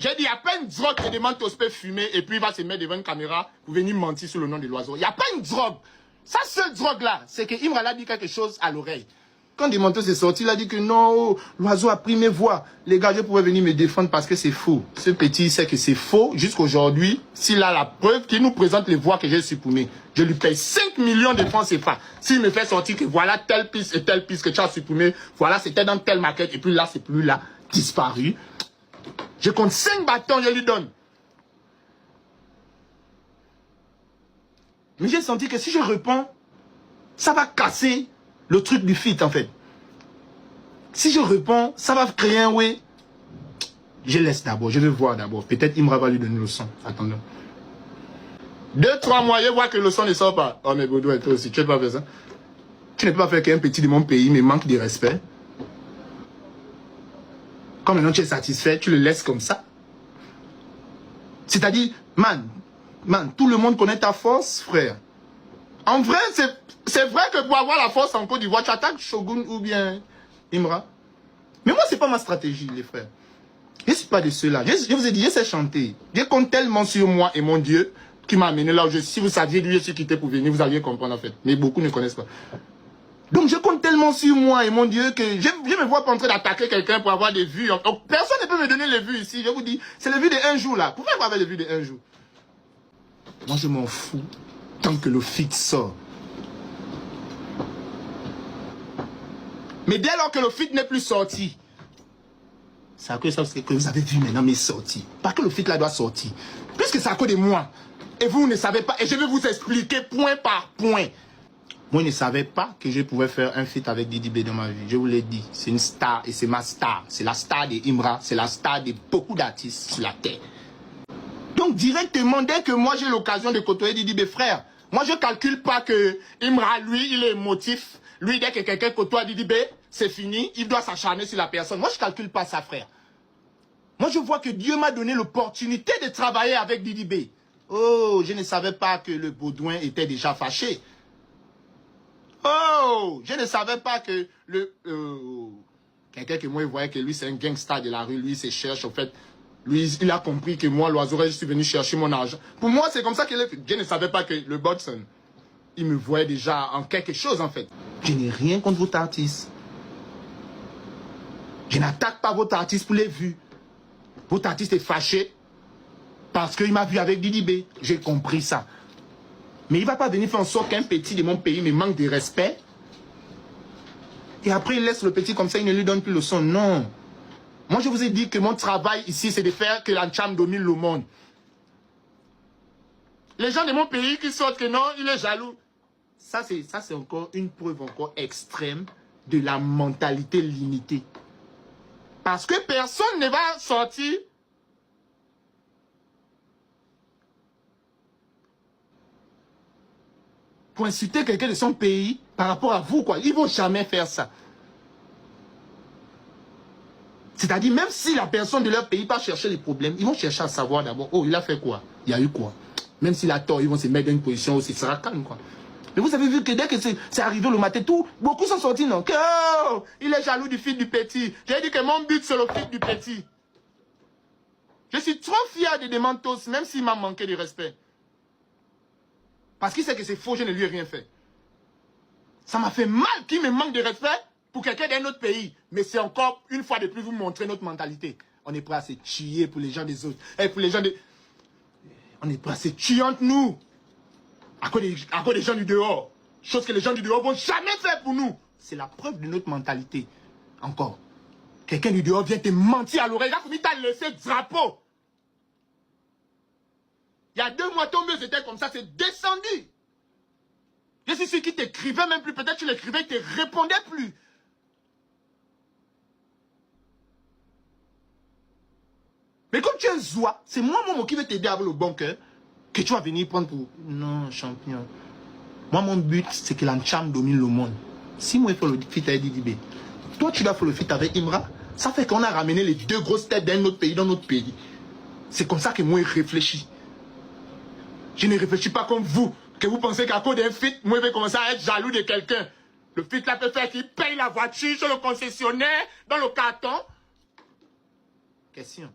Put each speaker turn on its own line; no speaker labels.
J'ai dit, il n'y a pas une drogue que Demantos peut fumer et puis il va se mettre devant une caméra pour venir mentir sur le nom de l'oiseau. Il n'y a pas une drogue. Sa seule drogue-là, c'est que Imra a dit quelque chose à l'oreille. Quand Demantos est sorti, il a dit que non, l'oiseau a pris mes voix. Les gars, je pourrais venir me défendre parce que c'est faux. Ce petit, il sait que c'est faux. Jusqu'aujourd'hui, s'il a la preuve qu'il nous présente les voix que j'ai supprimées, je lui paye 5 millions de francs CFA. S'il me fait sortir que voilà telle piste et telle piste que tu as supprimée, voilà, c'était dans telle maquette et puis là, c'est plus là, disparu. Je compte 5 bâtons, je lui donne. Mais j'ai senti que si je réponds, ça va casser le truc du feat en fait. Si je réponds, ça va créer un oui. Je laisse d'abord, je vais voir d'abord. Peut-être Imra va lui donner le son. Attendons. 2-3 mois, je vois que le son ne sort pas. Oh mais Baudouin, toi aussi, tu ne peux pas faire ça. Tu ne peux pas faire qu'un petit de mon pays me manque de respect. Comme maintenant tu es satisfait, tu le laisses comme ça. C'est-à-dire, man, tout le monde connaît ta force, frère. En vrai, c'est vrai que pour avoir la force en Côte d'Ivoire, tu attaques Shogun ou bien Imra. Mais moi, c'est pas ma stratégie, les frères. Je ne suis pas de ceux-là. Je vous ai dit, je sais chanter. Je compte tellement sur moi et mon Dieu qui m'a amené là où je suis. Si vous saviez d'où je suis quitté pour venir, vous alliez comprendre en fait. Mais beaucoup ne connaissent pas. Donc je compte tellement sur moi et mon Dieu que je me vois pas en train d'attaquer quelqu'un pour avoir des vues. Donc, personne ne peut me donner les vues ici. Je vous dis, c'est les vues de un jour là. Pourquoi vous avez les vues de un jour? Moi je m'en fous tant que le feat sort. Mais dès lors que le feat n'est plus sorti, c'est à cause de ça que vous avez vu maintenant mes sorties. Pas que le feat là doit sortir. Puisque c'est à cause de moi. Et vous ne savez pas. Et je vais vous expliquer point par point. Moi, je ne savais pas que je pouvais faire un feat avec Didi B dans ma vie. Je vous l'ai dit. C'est une star et c'est ma star. C'est la star de Imra. C'est la star de beaucoup d'artistes sur la terre. Donc, directement, dès que moi j'ai l'occasion de côtoyer Didi B, frère, moi je ne calcule pas que Imra, lui, il est émotif. Lui, dès que quelqu'un côtoie Didi B, c'est fini. Il doit s'acharner sur la personne. Moi, je ne calcule pas ça, frère. Moi, je vois que Dieu m'a donné l'opportunité de travailler avec Didi B. Oh, je ne savais pas que le Baudouin était déjà fâché. Oh, je ne savais pas que quelqu'un que moi, il voyait que lui, c'est un gangster de la rue. Lui, il se cherche, en fait. Lui, il a compris que moi, l'oiseau, je suis venu chercher mon argent. Pour moi, c'est comme ça que je ne savais pas que le Bodson, il me voyait déjà en quelque chose, en fait. Je n'ai rien contre votre artiste. Je n'attaque pas votre artiste pour les vues. Votre artiste est fâché parce qu'il m'a vu avec Didi B. J'ai compris ça. Mais il ne va pas venir faire en sorte qu'un petit de mon pays me manque de respect. Et après, il laisse le petit comme ça, il ne lui donne plus le son. Non. Moi, je vous ai dit que mon travail ici, c'est de faire que l'Ancham domine le monde. Les gens de mon pays qui sortent que non, il est jaloux. Ça, c'est encore une preuve encore extrême de la mentalité limitée. Parce que personne ne va sortir pour insulter quelqu'un de son pays par rapport à vous, quoi. Ils ne vont jamais faire ça. C'est-à-dire, même si la personne de leur pays va chercher les problèmes, ils vont chercher à savoir d'abord, oh, il a fait quoi? Il y a eu quoi? Même s'il a tort, ils vont se mettre dans une position où ce sera calme, quoi. Mais vous avez vu que dès que c'est arrivé le matin, beaucoup sont sortis, non? Que, oh, il est jaloux du fils du petit. J'ai dit que mon but, c'est le fils du petit. Je suis trop fier de Demantos, même s'il m'a manqué de respect. Parce qu'il sait que c'est faux, je ne lui ai rien fait. Ça m'a fait mal qu'il me manque de respect pour quelqu'un d'un autre pays. Mais c'est encore, une fois de plus, vous montrer notre mentalité. On est prêt à se tuer pour les gens des autres. Et pour les gens des... On est prêt à se tuer entre nous. À cause des gens du dehors. Chose que les gens du dehors vont jamais faire pour nous. C'est la preuve de notre mentalité. Encore. Quelqu'un du dehors vient te mentir à l'oreille. Là, comme il t'a laissé drapeau. Il y a 2 mois, ton mieux c'était comme ça, c'est descendu. Je suis sûr qu'il t'écrivait même plus. Peut-être tu l'écrivais, il te répondait plus. Mais comme tu es un zoie, c'est moi, Momo, qui vais t'aider avec le bon cœur, que tu vas venir prendre pour... Non, champion. Moi, mon but, c'est que l'Ancham domine le monde. Si moi, il faut le fit avec Didi B, toi, tu dois faire le fit avec Imra. Ça fait qu'on a ramené les 2 grosses têtes d'un autre pays dans notre pays. C'est comme ça que moi, je réfléchis. Je ne réfléchis pas comme vous, que vous pensez qu'à cause d'un fit, moi, je vais commencer à être jaloux de quelqu'un. Le fit là peut faire qu'il paye la voiture sur le concessionnaire, dans le carton. Question.